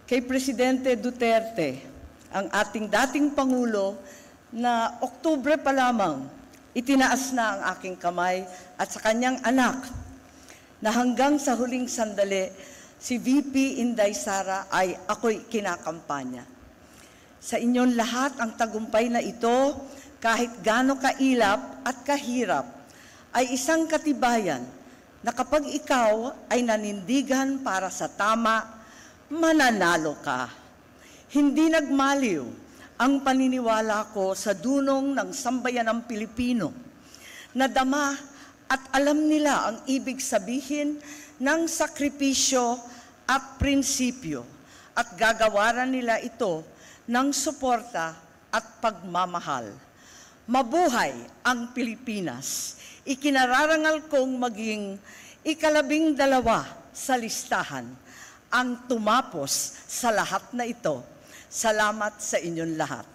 kay Presidente Duterte, ang ating dating Pangulo, na Oktubre pa lamang, itinaas na ang aking kamay at sa kanyang anak na hanggang sa huling sandali, si VP Inday Sara ay ako'y kinakampanya. Sa inyong lahat ang tagumpay na ito, kahit gaano kailap at kahirap, ay isang katibayan na kapag ikaw ay nanindigan para sa tama, mananalo ka. Hindi nagmaliw ang paniniwala ko sa dunong ng sambayanang Pilipino. Nadama at alam nila ang ibig sabihin ng sakripisyo at prinsipyo at gagawaran nila ito ng suporta at pagmamahal. Mabuhay ang Pilipinas! Ikinararangal kong maging ika-12 sa listahan ang tumapos sa lahat na ito. Salamat sa inyong lahat.